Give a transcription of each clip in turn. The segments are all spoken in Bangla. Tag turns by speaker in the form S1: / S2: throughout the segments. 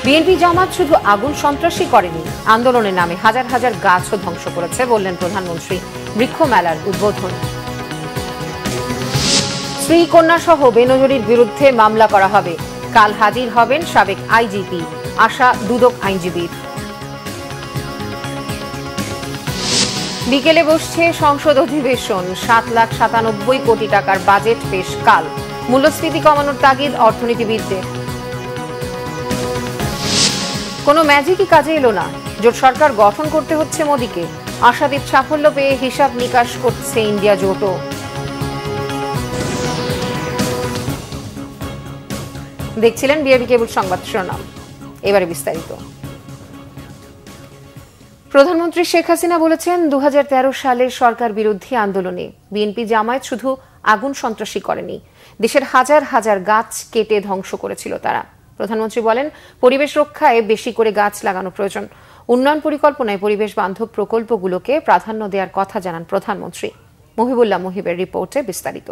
S1: বিএনপি জামাত শুধু আগুন সন্ত্রাসী করেনি, আন্দোলনের নামে হাজার হাজার গাছও ধ্বংস করেছে বললেন প্রধানমন্ত্রী। বৃক্ষ মেলার উদ্বোধন। স্ত্রী কন্যা সহ বেনজরির বিরুদ্ধে মামলা করা হবে। কাল হাজির হবেন সাবেক আইজিপি, আশা দুদক আইনজীবীর। বিকেলে বসছে সংসদ অধিবেশন। 7,97 কোটি টাকার বাজেট পেশ কাল। মূল্যস্ফীতি কমানোর তাগিদ অর্থনীতিবিদদের। কোনো ম্যাজিকই কাজে এলো না, জোট সরকার গঠন করতে হচ্ছে মোদীকে। আশাতীত সাফল্য পেয়ে হিসাব নিকাশ করছে ইন্ডিয়া জোটও। দেখছিলেন বিআরবি কেবল সংবাদ শিরোনাম, এবারে বিস্তারিত। প্রধানমন্ত্রী শেখ হাসিনা বলেছেন 2013 সালের সরকার বিরোধী আন্দোলনে বিএনপি জামায়াত শুধু আগুন সন্ত্রাসী করেনি, দেশের হাজার হাজার গাছ কেটে ধ্বংস করেছিল তারা। প্রধানমন্ত্রী বলেন, পরিবেশ রক্ষায় বেশি করে গাছ লাগানো প্রয়োজন। উন্নয়ন পরিকল্পনায় পরিবেশ বান্ধব প্রকল্পগুলোকে প্রাধান্য দেওয়ার কথা জানান প্রধানমন্ত্রী। মহিবুল্লাহ মুহিবের রিপোর্টে বিস্তারিত।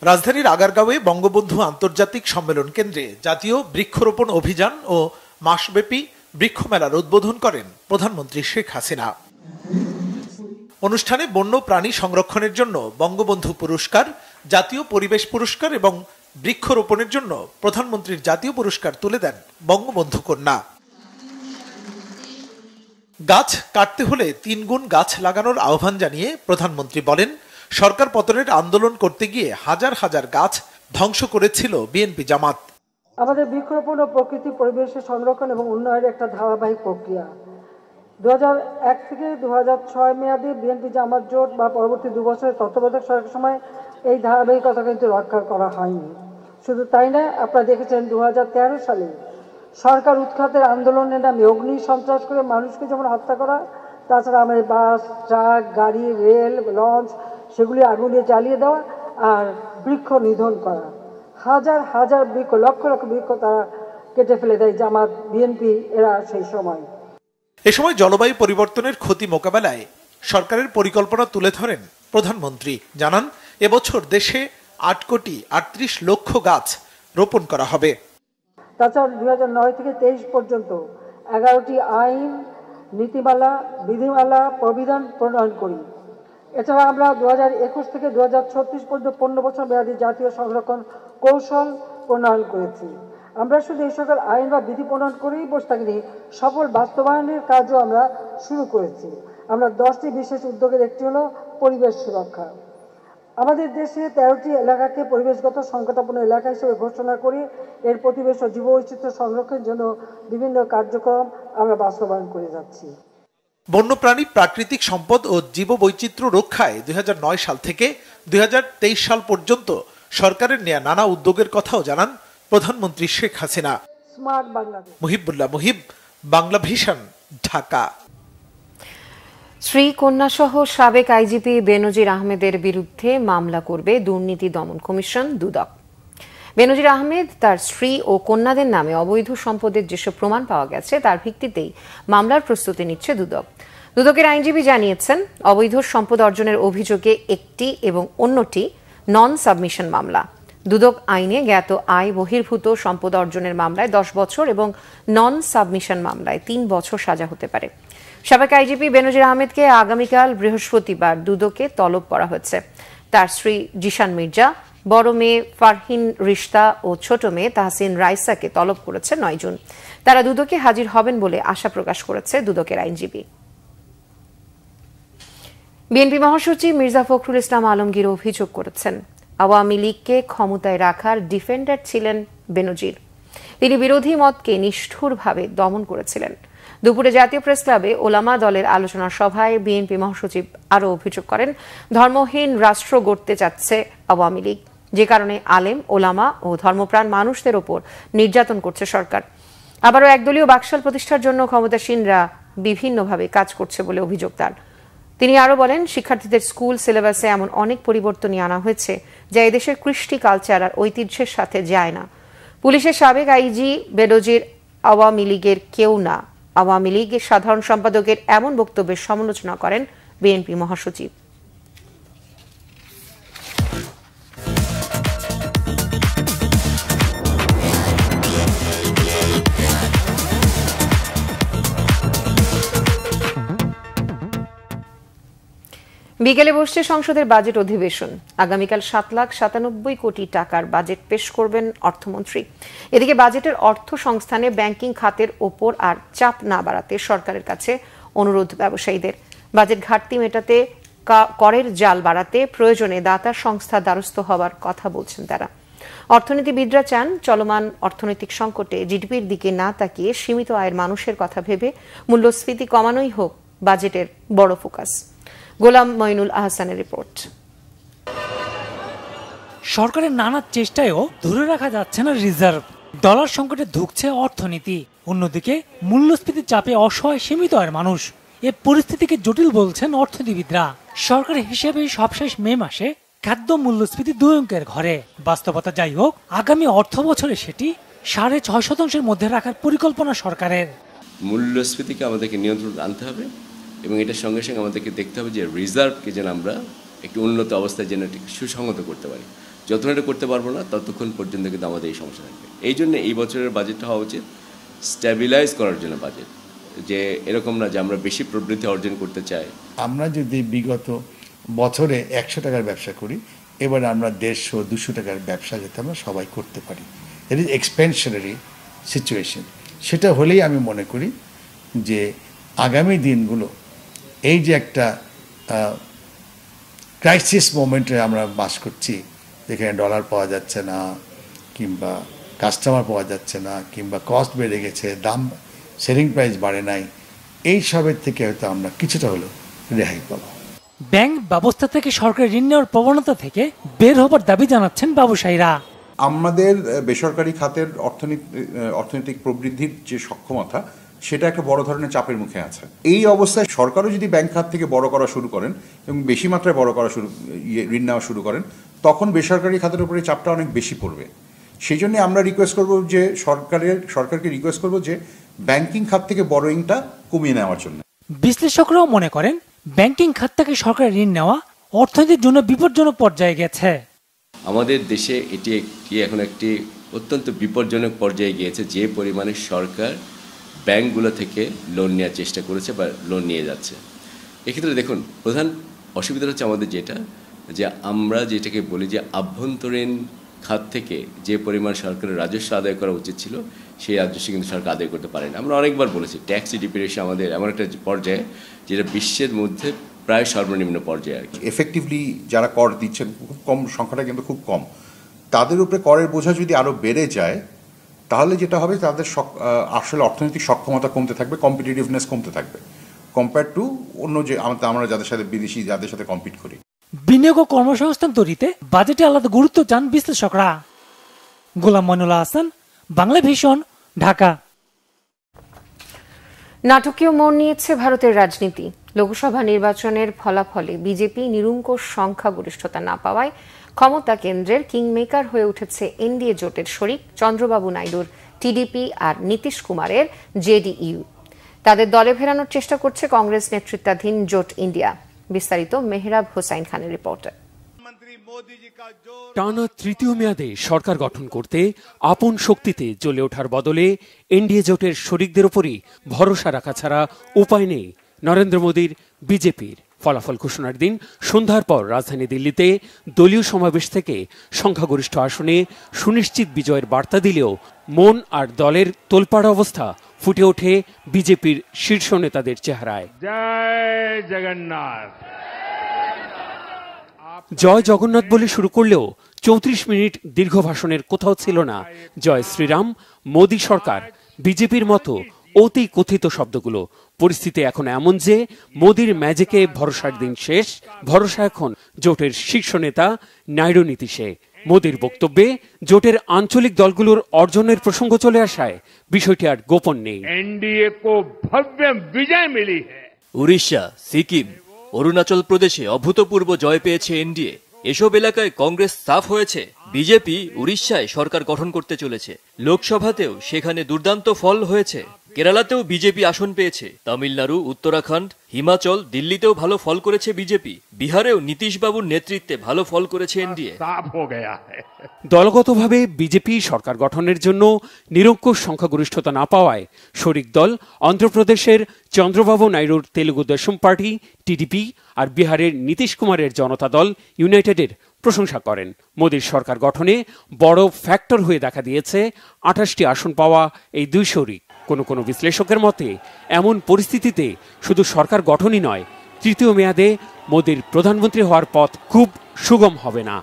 S2: রাজধানীর আগারগাঁওয়ে বঙ্গবন্ধু আন্তর্জাতিক সম্মেলন কেন্দ্রে জাতীয় বৃক্ষরোপণ অভিযান ও মাসব্যাপী বৃক্ষ মেলার উদ্বোধন করেন প্রধানমন্ত্রী শেখ হাসিনা। অনুষ্ঠানে বন্য প্রাণী সংরক্ষণের জন্য বঙ্গবন্ধু পুরস্কার, জাতীয় পরিবেশ পুরস্কার এবং বৃক্ষরোপণের জন্য প্রধানমন্ত্রীর জাতীয় পুরস্কার তুলে দেন বঙ্গবন্ধু কন্যা। গাছ কাটতে হলে 3 গুণ গাছ লাগানোর আহ্বান জানিয়ে প্রধানমন্ত্রী বলেন, সরকার পতনের আন্দোলন করতে গিয়ে হাজার হাজার গাছ ধ্বংস করেছিল বিএনপি জামাত।
S3: আমাদের বৃক্ষরোপণ ও প্রকৃতি পরিবেশের সংরক্ষণ এবং উন্নয়নের একটা ধারাবাহিক প্রক্রিয়া। 2001 থেকে 2006 মেয়াদে বিএনপি জামাত জোট বা পরবর্তী 2 বছরের তত্ত্বাবধায়ক সরকারের সময় এই ধারাবাহিকতা কিন্তু রক্ষা করা হয়নি। শুধু তাই না, আপনারা দেখেছেন 2013 সালে সরকার উৎখাতের আন্দোলনের নামে অগ্নি সন্ত্রাস করে মানুষকে যেমন হত্যা করা, তাছাড়া আমাদের বাস, ট্রাক, গাড়ি, রেল, লঞ্চ সেগুলি আগুন দিয়ে জ্বালিয়ে দেওয়া আর বৃক্ষ নিধন করা। হাজার হাজার বৃক্ষ, লক্ষ লক্ষ বৃক্ষ তারা কেটে ফেলে দেয় জামাত, বিএনপি এরা সেই সময়।
S2: এ সময় জলবায়ু পরিবর্তনের ক্ষতি মোকাবেলায় সরকারের পরিকল্পনা তুলে ধরেন প্রধানমন্ত্রী। জানান, এবছর দেশে 8 কোটি 38 লক্ষ গাছ রোপণ করা হবে।
S3: তাছাড়া 2009 থেকে 23 পর্যন্ত 11টি আইন, নীতিমালা, বিধিমালা, প্রবিধান প্রণয়ন করি। এছাড়া আমরা 2021 থেকে 2036 পর্যন্ত 15 বছর মেয়াদী জাতীয় সংরক্ষণ কৌশল প্রণয়ন করেছি। আমরা শুধু এই সকল আইন বা বিধি প্রণয়ন করেই বসে থাকিনি, সফল বাস্তবায়নের কাজও আমরা শুরু করেছি। আমরা 10টি বিশেষ উদ্যোগের একটি হলো পরিবেশ সুরক্ষা। আমাদের দেশে 13টি এলাকাকে পরিবেশগত সংকটাপন্ন এলাকা হিসেবে ঘোষণা করে এর পরিবেশ ও জীববৈচিত্র্য সংরক্ষণের জন্য বিভিন্ন কার্যক্রম আমরা বাস্তবায়ন করে যাচ্ছি।
S2: বন্যপ্রাণী, প্রাকৃতিক সম্পদ ও জীববৈচিত্র্য রক্ষায় 2009 সাল থেকে 2023 সাল পর্যন্ত সরকারের নেয়া নানা উদ্যোগের কথাও জানান প্রধানমন্ত্রী শেখ হাসিনা।
S3: স্মার্ট বাংলাদেশ।
S2: মুহিবুল্লাহ মুহিব, বাংলা ভিশন, ঢাকা।
S1: স্ত্রী কন্যা সহ সাবেক আইজিপি বেনজির আহমেদের বিরুদ্ধে মামলা করবে দুর্নীতি দমন কমিশন, দুদক। বেনজির আহমেদ তার স্ত্রী ও কন্যাদের নামে অবৈধ সম্পদের যেসব প্রমাণ পাওয়া গেছে তার ভিত্তিতেই মামলার প্রস্তুতি নিচ্ছে দুদক। দুদকের আইনজীবী জানিয়েছেন, অবৈধ সম্পদ অর্জনের অভিযোগে একটি এবং অন্যটি নন সাবমিশন মামলা। দুদক আইনে জ্ঞাত আয় বহির্ভূত সম্পদ অর্জনের মামলায় 10 বছর এবং নন সাবমিশন মামলায় 3 বছর সাজা হতে পারে। সাবেক আইজিপি বেনজির আহমেদকে আগামীকাল বৃহস্পতিবার দুদকে তলব করা হয়েছে। তার স্ত্রী জিশান মির্জা, বড় মেয়ে ফারহিন রিশতা ও ছোট মেয়ে তাহসিন রাইসাকে তলব করেছে 9 জুন। তারা দুদকে হাজির হবেন বলে আশা প্রকাশ করেছে দুদকের আইনজীবী। বিএনপি মহাসচিব মির্জা ফখরুল ইসলাম আলমগীর অভিযোগ করেছেন, আওয়ামী লীগকে ক্ষমতায় রাখার ডিফেন্ডার ছিলেন বেনজির। তিনি বিরোধী মতকে নিষ্ঠুরভাবে দমন করেছিলেন। দুপুরে জাতীয় প্রেস ক্লাবে ওলামা দলের আলোচনা সভায় বিএনপি মহাসচিব আরও অভিযোগ করেন, ধর্মহীন রাষ্ট্র গড়তে চাচ্ছে আওয়ামী লীগ, যে কারণে আলেম, ওলামা ও ধর্মপ্রাণ মানুষদের ওপর নির্যাতন করছে সরকার। আবারও একদলীয় বাকশাল প্রতিষ্ঠার জন্য ক্ষমতাসীনরা বিভিন্নভাবে কাজ করছে বলে অভিযোগ তার। তিনি আরও বলেন, শিক্ষার্থীদের স্কুল সিলেবাসে এমন অনেক পরিবর্তনই আনা হয়েছে যা এদেশের কৃষ্টি, কালচার আর ঐতিহ্যের সাথে যায় না। পুলিশের সাবেক আইজি বেনজির আওয়ামী লীগের কেউ না। আওয়ামী লীগের সাধারণ সম্পাদকের এমন বক্তব্যের সমালোচনা করেন বিএনপি মহাসচিব। বিকেলে বসছে সংসদের বাজেট অধিবেশন। আগামীকাল 7,97 কোটি টাকার বাজেট পেশ করবেন অর্থমন্ত্রী। এদিকে বাজেটের অর্থ সংস্থানে ব্যাংকিং খাতের ওপর আর চাপ না বাড়াতে সরকারের কাছে অনুরোধ ব্যবসায়ীদের। বাজেট ঘাটতি মেটাতে করের জাল বাড়াতে প্রয়োজনে দাতা সংস্থার দ্বারস্থ হওয়ার কথা বলছেন তারা। অর্থনীতিবিদরা চান চলমান অর্থনৈতিক সংকটে জিডিপির দিকে না তাকিয়ে সীমিত আয়ের মানুষের কথা ভেবে মূল্যস্ফীতি কমানোই হোক বাজেটের বড় ফোকাস। গোলাম মঈনুল আহসানের রিপোর্ট।
S4: সরকারের নানা চেষ্টায়ও ধরে রাখা যাচ্ছে না রিজার্ভ। ডলার সংকটে ধুঁকছে অর্থনীতি, অন্যদিকে মূল্যস্ফীতির চাপে অসহায় সীমিত আয়ের মানুষ। এ পরিস্থিতিকে জটিল বলছেন অর্থনীতিবিদরা। সরকারের হিসেবে সবশেষ মে মাসে খাদ্য মূল্যস্ফীতি 2 অঙ্কের ঘরে। বাস্তবতা যাই হোক, আগামী অর্থ বছরে সেটি 6.5% মধ্যে রাখার পরিকল্পনা সরকারের।
S5: মূল্যস্ফীতিকে আমাদেরকে নিয়ন্ত্রণ আনতে হবে এবং এটার সঙ্গে সঙ্গে আমাদেরকে দেখতে হবে যে রিজার্ভকে যেন আমরা একটি উন্নত অবস্থায় যেন সুসংহত করতে পারি। যতক্ষণ এটা করতে পারবো না ততক্ষণ পর্যন্ত কিন্তু আমাদের এই সমস্যা থাকবে। এই জন্য এই বছরের বাজেটটা হওয়া উচিত স্ট্যাবিলাইজ করার জন্য বাজেট, যে এরকম না যে আমরা বেশি প্রবৃদ্ধি অর্জন করতে চাই।
S6: আমরা যদি বিগত বছরে 100 টাকার ব্যবসা করি, এবার আমরা 150-200 টাকার ব্যবসা যাতে আমরা সবাই করতে পারি। It is এক্সপেনশনারি situation. সেটা হলেই আমি মনে করি যে আগামী দিনগুলো এই যে একটা ক্রাইসিস মোমেন্টে আমরা বাস করছি, যেখানে ডলার পাওয়া যাচ্ছে না, কিংবা কাস্টমার পাওয়া যাচ্ছে না, কিংবা কস্ট বেড়ে গেছে, দাম সেলিং প্রাইস বাড়ে নাই, এই সবের থেকে হয়তো আমরা কিছুটা হলেও রেহাই পাবো।
S4: ব্যাংক ব্যবস্থা থেকে সরকারের ঋণ নেওয়ার প্রবণতা থেকে বের হবার দাবি জানাচ্ছেন ব্যবসায়ীরা।
S7: আমাদের বেসরকারি খাতের অর্থনৈতিক প্রবৃদ্ধির যে সক্ষমতা, সেটা একটা বড় ধরনের চাপের মুখে আছে। এই অবস্থায় সরকারও যদি ব্যাংক খাত থেকে বড় করা শুরু করেন এবং বেশি মাত্রায় বড় করা ঋণ নেওয়া শুরু করেন, তখন বেসরকারি খাতের উপরে চাপটা অনেক বেশি পড়বে। সেই জন্য আমরা রিকোয়েস্ট করব যে সরকারকে রিকোয়েস্ট করব যে ব্যাংকিং খাত থেকে বড়োইংটা কমিয়ে নেওয়ার জন্য।
S4: বিশ্লেষকরাও মনে করেন ব্যাংকিং খাত থেকে সরকারের ঋণ নেওয়া অর্থনীতির জন্য বিপজ্জনক পর্যায়ে গেছে।
S5: আমাদের দেশে এটি এখন একটি অত্যন্ত বিপজ্জনক পর্যায়ে গিয়েছে, যে পরিমাণে সরকার ব্যাংকগুলো থেকে লোন নেওয়ার চেষ্টা করেছে বা লোন নিয়ে যাচ্ছে। এক্ষেত্রে দেখুন, প্রধান অসুবিধা হচ্ছে আমাদের যে আমরা যেটাকে বলি যে আভ্যন্তরীণ খাত থেকে যে পরিমাণ সরকারের রাজস্ব আদায় করা উচিত ছিল, সেই রাজস্ব কিন্তু সরকার আদায় করতে পারে না। আমরা অনেকবার বলেছি ট্যাক্স জিডিপি রেশিও আমাদের এমন একটা পর্যায়ে যেটা বিশ্বের মধ্যে প্রায় সর্বনিম্ন পর্যায়ে আর কি।
S7: এফেক্টিভলি যারা কর দিচ্ছেন খুব কম, সংখ্যাটা কিন্তু খুব কম। তাদের উপরে করের বোঝা যদি আরও বেড়ে যায়, তাহলে যেটা হবে তাদের আসলে অর্থনৈতিক সক্ষমতা কমতে থাকবে, কম্পিটিটিভনেস কমতে থাকবে কম্পেয়ার টু অন্য যে আমরা যাদের সাথে বিদেশি যাদের সাথে কম্পিট করি।
S4: বিনিয়োগ ও কর্মসংস্থান তৈরিতে বাজেটে আলাদা গুরুত্ব চান বিশ্লেষকরা। গোলাম মঈনুল আহসান, বাংলা ভিশন, ঢাকা।
S1: নাটকীয় মোড় নিয়েছে ভারতের রাজনীতি। লোকসভা নির্বাচনের ফলাফলে বিজেপি নিরঙ্কুশ সংখ্যাগরিষ্ঠতা না পাওয়ায় ক্ষমতা কেন্দ্রের কিংমেকার হয়ে উঠেছে এনডিএ জোটের শরিক চন্দ্রবাবু নাইডুর টিডিপি আর নীতিশ কুমারের জেডিইউ। তাদের দলে ফেরানোর চেষ্টা করছে কংগ্রেস নেতৃত্বাধীন জোট ইন্ডিয়া। বিস্তারিত মেহরাব হোসাইন খানের রিপোর্টে।
S8: টানা তৃতীয় মেয়াদে সরকার গঠন করতে আপন শক্তিতে জ্বলে ওঠার বদলে এনডিএ জোটের শরিকদের উপরই ভরসা রাখা ছাড়া উপায় নেই নরেন্দ্র মোদীর বিজেপির। ফলাফল ঘোষণার দিন সন্ধ্যার পর রাজধানী দিল্লিতে দলীয় সমাবেশ থেকে সংখ্যাগরিষ্ঠ আসনে সুনিশ্চিত বিজয়ের বার্তা দিলেও মন আর দলের তোলপাড়া অবস্থা ফুটে ওঠে বিজেপির শীর্ষ নেতাদের চেহারায়।
S9: জয় জগন্নাথ।
S8: জয় জগন্নাথ বলে শুরু করলেও 34 মিনিট দীর্ঘ ভাষণের কোথাও ছিল না জয় শ্রীরাম, মোদী সরকার, বিজেপির মতো অতি কথিত শব্দগুলো। পরিস্থিতি এখন এমন যে মোদীর ম্যাজিকে ভরসার দিন শেষ। ভরসা এখন জোটের শীর্ষ নেতা নাইডু নীতিশে। মোদীর বক্তব্যে জোটের আঞ্চলিক দলগুলোর অর্জনের প্রসঙ্গ চলে আসায় বিষয়টি আর গোপন নেই।
S9: এনডিএ কো ভব্য বিজয় মিলি হ্যায়।
S10: উড়িষ্যা, সিকিম, অরুণাচল প্রদেশে অভূতপূর্ব জয় পেয়েছে এনডিএ। এসব এলাকায় কংগ্রেস সাফ হয়েছে। বিজেপি উড়িষ্যায় সরকার গঠন করতে চলেছে। লোকসভাতেও সেখানে দুর্দান্ত ফল হয়েছে। কেরালাতেও বিজেপি আসন পেয়েছে। তামিলনাড়ু, উত্তরাখণ্ড, হিমাচল, দিল্লিতেও ভালো ফল করেছে বিজেপি। বিহারেও নীতিশবাবুর নেতৃত্বে ভালো ফল করেছে এনডিএ।
S8: দলগতভাবে বিজেপি সরকার গঠনের জন্য নিরঙ্কুশ সংখ্যাগরিষ্ঠতা না পাওয়ায় শরিক দল অন্ধ্রপ্রদেশের চন্দ্রবাবু নাইডুর তেলুগু দেশম পার্টি টিডিপি আর বিহারের নীতিশ কুমারের জনতা দল ইউনাইটেডের প্রশংসা করেন। মোদীর সরকার গঠনে বড় ফ্যাক্টর হয়ে দেখা দিয়েছে 28টি আসন পাওয়া এই দুই শরিক। কোনো বিশ্লেষকের মতে এমন পরিস্থিতিতে শুধু সরকার গঠনই নয়, তৃতীয় মেয়াদে মোদীর প্রধানমন্ত্রী হওয়ার পথ খুব সুগম হবে না।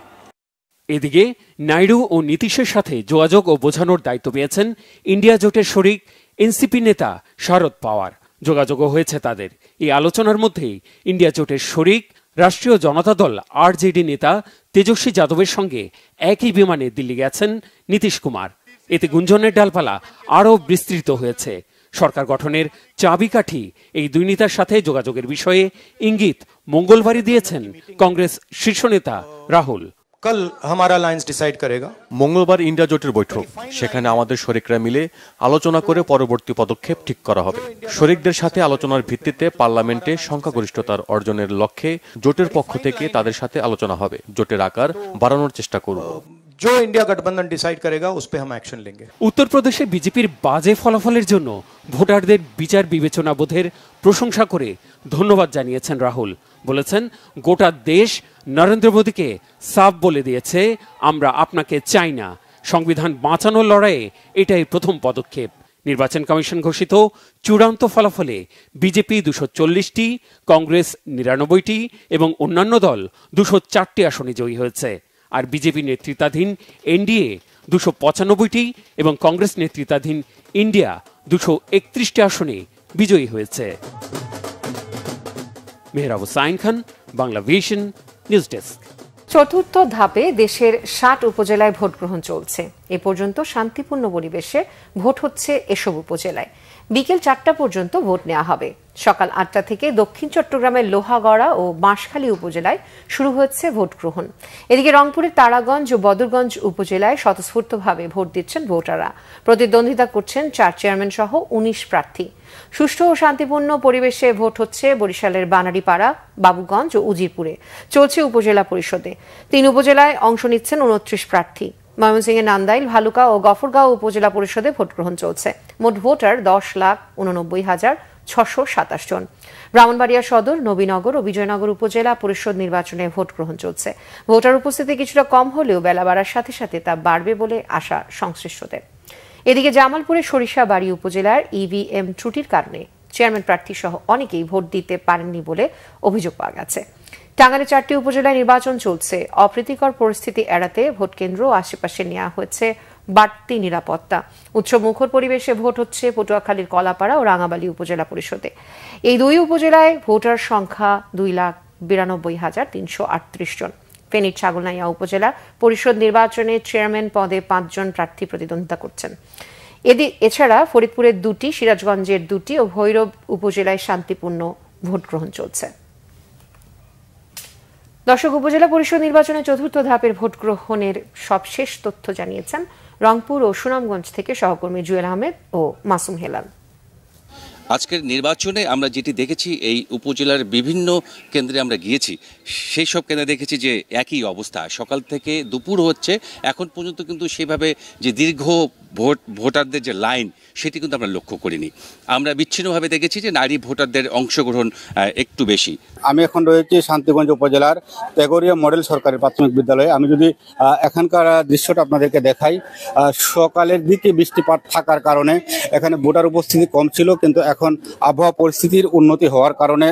S8: এদিকে নাইডু ও নীতিশের সাথে যোগাযোগ ও বোঝানোর দায়িত্ব পেয়েছেন ইন্ডিয়া জোটের শরিক এনসিপি নেতা শরদ পাওয়ার। যোগাযোগও হয়েছে তাদের। এই আলোচনার মধ্যেই ইন্ডিয়া জোটের শরিক রাষ্ট্রীয় জনতা দল আরজেডি নেতা তেজস্বী যাদবের সঙ্গে একই বিমানে দিল্লি গেছেন নীতিশ কুমার। এতে গুঞ্জনের ডালপালা আরও বিস্তৃত হয়েছে। সরকার গঠনের চাবিকাঠি এই দুই নেতার সাথে যোগাযোগের বিষয়ে ইঙ্গিত মঙ্গলবারই দিয়েছেন কংগ্রেস শীর্ষ নেতা রাহুল।
S11: কাল হামারা লাইন্স ডিসাইড করেগা।
S12: মঙ্গলবার ইন্ডিয়া জোটের বৈঠক, সেখানে আমাদের শরিকরা মিলে আলোচনা করে পরবর্তী পদক্ষেপ ঠিক করা হবে। শরিকদের সাথে আলোচনার ভিত্তিতে পার্লামেন্টে সংখ্যাগরিষ্ঠতার অর্জনের লক্ষ্যে জোটের পক্ষ থেকে তাদের সাথে আলোচনা হবে। জোটের আকার বাড়ানোর চেষ্টা করব।
S11: जो इंडिया गठबंधन डिसाइड करेगा उस पे हम एक्शन लेंगे।
S8: উত্তরপ্রদেশে বিজেপির বাজে ফলাফলের জন্য ভোটারদের বিচার বিবেচনা বোধের প্রশংসা করে ধন্যবাদ জানিয়েছেন রাহুল। বলেছেন, গোটা দেশ নরেন্দ্র মোদীকে সাফ বলে দিয়েছে, আমরা আপনাকে চাই না। সংবিধান বাঁচানোর লড়াইয়ে এটাই প্রথম পদক্ষেপ। নির্বাচন কমিশন ঘোষিত চূড়ান্ত ফলাফলে বিজেপি 240টি, কংগ্রেস 99টি এবং অন্যান্য দল 204টি আসনে জয়ী হয়েছে। আর বিজেপি নেতৃত্বাধীন এনডিএ 295টি এবং কংগ্রেস নেতৃত্বাধীন ইন্ডিয়া 231টি আসনে বিজয়ী হয়েছে। Mehrab Hussain Khan, Bangla vision, news desk.
S1: চতুর্থ ধাপে দেশের 60 উপজেলায় ভোট গ্রহণ চলছে। এ পর্যন্ত শান্তিপূর্ণ পরিবেশে ভোট হচ্ছে এসব উপজেলায়। বিকেল 4টা পর্যন্ত ভোট নেওয়া হবে। সকাল 8টা থেকে দক্ষিণ চট্টগ্রামের লোহাগড়া ও বাঁশখালী উপজেলায় শুরু হচ্ছে ভোট গ্রহণ। এদিকে রংপুরের তারাগঞ্জ ও বদরগঞ্জ উপজেলায় স্বতঃস্ফূর্তভাবে ভোট দিচ্ছেন ভোটাররা। প্রতিদ্বন্দ্বিতা করছেন 4 চেয়ারম্যান সহ 19 প্রার্থী। সুষ্ঠু ও শান্তিপূর্ণ পরিবেশে ভোট হচ্ছে বরিশালের বানারীপাড়া, বাবুগঞ্জ ও উজিরপুরে। চলছে উপজেলা পরিষদে। 3 উপজেলায় অংশ নিচ্ছেন 29 প্রার্থী। ময়মনসিংহের নান্দাইল, ভালুকা ও গফরগাঁও উপজেলা পরিষদে ভোট গ্রহণ চলছে। মোট ভোটার 10,89,627 জন। ব্রাহ্মণবাড়িয়া সদর, নবীনগর ও বিজয়নগর উপজেলা পরিষদ নির্বাচনে ভোট গ্রহণ চলছে। ভোটার উপস্থিতি কিছুটা কম হলেও বেলা বাড়ার সাথে সাথে তা বাড়বে বলে আশা সংশ্লিষ্টদের। এদিকে জামালপুরের সরিষাবাড়ি উপজেলার ইভিএম ত্রুটির কারণে চেয়ারম্যান প্রার্থী সহ অনেকেই ভোট দিতে পারেননি বলে অভিযোগ পাওয়া গেছে। টাঙ্গাইলে 4টি উপজেলায় নির্বাচন চলছে। অপ্রীতিকর পরিস্থিতি এড়াতে ভোটকেন্দ্র ও আশেপাশে নেওয়া হয়েছে বাড়তি নিরাপত্তা। উৎসব মুখর পরিবেশে ভোট হচ্ছে পটুয়াখালীর কলাপাড়া ও রাঙাবালী উপজেলা পরিষদে। এই 2 উপজেলায় ভোটার সংখ্যা 2,92,338 জন। ফেনীর ছাগলনাইয়া উপজেলা পরিষদ নির্বাচনে চেয়ারম্যান পদে 5 জন প্রার্থী প্রতিদ্বন্দ্বিতা করছেন। এছাড়া ফরিদপুরের 2টি, সিরাজগঞ্জের 2টি ও ভৈরব উপজেলায় শান্তিপূর্ণ ভোট গ্রহণ চলছে। দর্শক, উপজেলা পরিষদ নির্বাচনে চতুর্থ ধাপের ভোট গ্রহণের সবশেষ তথ্য জানিয়েছেন রংপুর ও সুনামগঞ্জ থেকে সহকর্মী জুয়েল আহমেদ ও মাসুম হেলাল।
S13: আজকের নির্বাচনে আমরা যেটি দেখেছি, এই উপজেলার বিভিন্ন কেন্দ্রে আমরা গিয়েছি, সেই সব কেন্দ্রে দেখেছি যে একই অবস্থা। সকাল থেকে দুপুর হচ্ছে, এখন পর্যন্ত কিন্তু সেভাবে যে দীর্ঘ ভোটারদের যে লাইন, সেটি কিন্তু আমরা লক্ষ্য করিনি। আমরা বিচ্ছিন্নভাবে দেখেছি যে নারী ভোটারদের অংশগ্রহণ একটু বেশি।
S14: আমি এখন রয়েছি শান্তিগঞ্জ উপজেলার তেগরিয়া মডেল সরকারি প্রাথমিক বিদ্যালয়ে। আমি যদি এখানকার দৃশ্যটা আপনাদেরকে দেখাই, সকালের দিকে বৃষ্টিপাত থাকার কারণে এখানে ভোটার উপস্থিতি কম ছিল, কিন্তু এখন আবহাওয়া পরিস্থিতির উন্নতি হওয়ার কারণে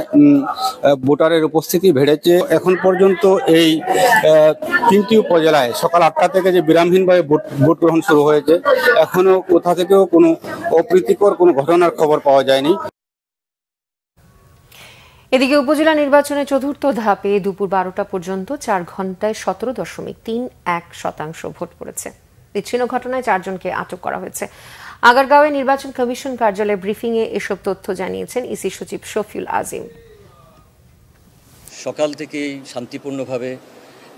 S14: ভোটারের উপস্থিতি বেড়েছে। এখন পর্যন্ত এই 3টি উপজেলায় সকাল 8টা থেকে যে বিরামহীনভাবে ভোট গ্রহণ শুরু হয়েছে, এখনো কোথা থেকেও কোনো অপ্রীতিকর কোনো ঘটনার খবর পাওয়া যায়নি।
S1: এদিকে উপজেলা নির্বাচনে চতুর্থ ধাপে দুপুর 12টা পর্যন্ত 4 ঘন্টায় 17.31% ভোট পড়েছে। বিচ্ছিন্ন ঘটনায় 4 জনকে আটক করা হয়েছে। আগারগাঁওয়ে নির্বাচন কমিশন কার্যালয়ে ব্রিফিং এ এসব তথ্য জানিয়েছেন ইসি সচিব শফিউল আজিম।
S15: সকাল থেকেই শান্তিপূর্ণভাবে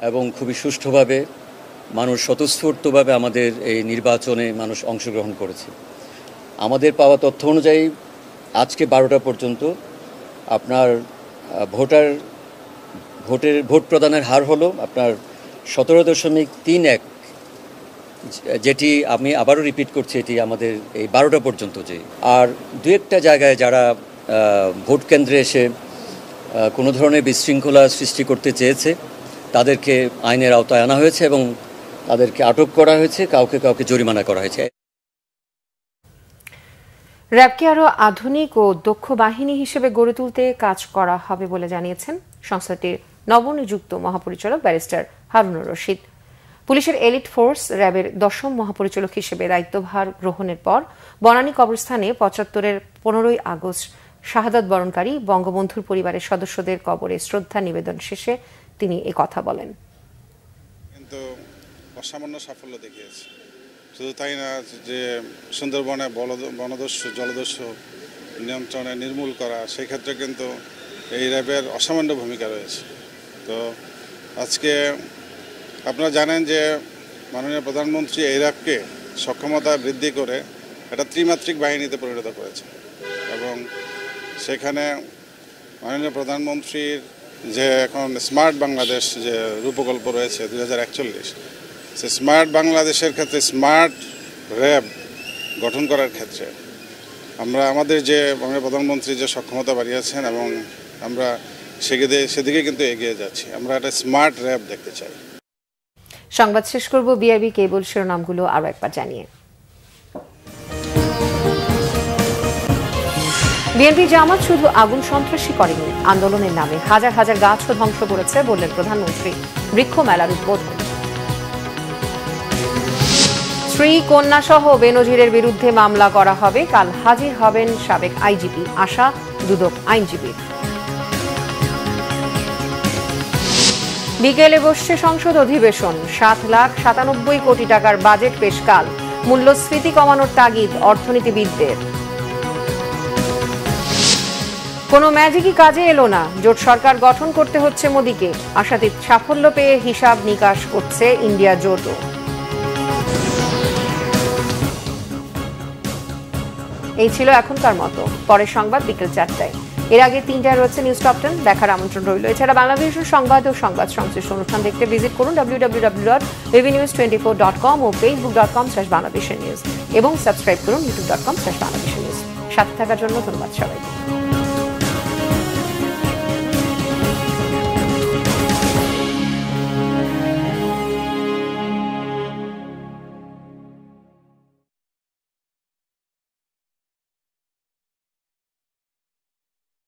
S15: এবং খুবই সুষ্ঠুভাবে মানুষ স্বতঃস্ফূর্তভাবে আমাদের এই নির্বাচনে মানুষ অংশগ্রহণ করেছে। আমাদের পাওয়া তথ্য অনুযায়ী আজকে 12টা পর্যন্ত আপনার ভোট প্রদানের হার হলো আপনার 17.31, যেটি আমি আবারও রিপিট করছি, এটি আমাদের এই 12টা পর্যন্ত। যে আর দু একটা জায়গায় যারা ভোট কেন্দ্রে এসে কোনো ধরনের বিশৃঙ্খলা সৃষ্টি করতে চেয়েছে তাদেরকে আইনের আওতায় আনা হয়েছে এবং তাদেরকে আটক করা হয়েছে, কাউকে জরিমানা করা হয়েছে।
S1: র্যাবকে আরও আধুনিক ও দক্ষ বাহিনী হিসেবে গড়ে তুলতে কাজ করা হবে বলে জানিয়েছেন সংস্থাটির নবনিযুক্ত মহাপরিচালক ব্যারিস্টার হারুনুর রশিদ। পুলিশের এলিট ফোর্স র্যাবের 10ম মহাপরিচালক হিসেবে দায়িত্বভার গ্রহণের পর বনানী কবরস্থানে 75-এর 15ই আগস্ট শাহাদাত বরণকারী বঙ্গবন্ধুর পরিবারের সদস্যদের কবরে শ্রদ্ধা নিবেদন শেষে তিনি কথা বলেন।
S16: কিন্তু অসামান্য সাফল্য দেখিয়েছে। শুধু তাই না, যে সুন্দরবনে বনদস্যু জলদস্যু নিয়ন্ত্রণে নির্মূল করা, সেক্ষেত্রে কিন্তু এই র্যাবের অসামান্য ভূমিকা রয়েছে। তো আজকে আপনারা জানেন যে মাননীয় প্রধানমন্ত্রী এই র্যাবকে সক্ষমতা বৃদ্ধি করে একটা ত্রিমাত্রিক বাহিনীতে পরিণত করেছে এবং সেখানে মাননীয় প্রধানমন্ত্রীর যে এখন স্মার্ট বাংলাদেশ যে রূপকল্প রয়েছে 2041, সে স্মার্ট বাংলাদেশের ক্ষেত্রে স্মার্ট র্যাব গঠন করার ক্ষেত্রে আমরা আমাদের যে মাননীয় প্রধানমন্ত্রী যে সক্ষমতা বাড়িয়েছেন এবং আমরা সেদিকে কিন্তু এগিয়ে যাচ্ছি। আমরা একটা স্মার্ট র্যাব দেখতে চাই।
S1: সংবাদ শেষ করব বিআরবি কেবল শিরোনামগুলো আরো একবার জানিয়ে। বিএনপি জামাত শুধু আগুন সন্ত্রাসী করেনি, আন্দোলনের নামে হাজার হাজার গাছও ধ্বংস করেছে বললেন প্রধানমন্ত্রী। বৃক্ষ মেলার উদ্বোধন। স্ত্রী কন্যা সহ বেনজিরের বিরুদ্ধে মামলা করা হবে, কাল হাজির হবেন সাবেক আইজিপি, আশা দুদক আইনজীবী। বিকেলে বসছে সংসদ অধিবেশন, 7,97 কোটি টাকার বাজেট পেশ কাল। মূল্যস্ফীতি কমানোর তাগিদ অর্থনীতিবিদদের। কোনো ম্যাজিকই কাজে এলো না, জোট সরকার গঠন করতে হচ্ছে মোদীকে। আশাতীত সাফল্য পেয়ে হিসাব নিকাশ করছে ইন্ডিয়া জোটও। এই ছিল এখনকার মতো, পরের সংবাদ বিকেল 4টায়। এর আগে 3টায় রয়েছে নিউজ টপ 10 দেখার আমন্ত্রণ রইল। এছাড়া বাংলাদেশের সংবাদ ও সংবাদ সংশ্লিষ্ট অনুষ্ঠান দেখতে ভিজিট করুন www.bbnews24.com ও facebook.com/bangladeshinews এবং সাবস্ক্রাইব করুন youtube.com/bangladeshinews। সাথে থাকার জন্য ধন্যবাদ সবাইকে।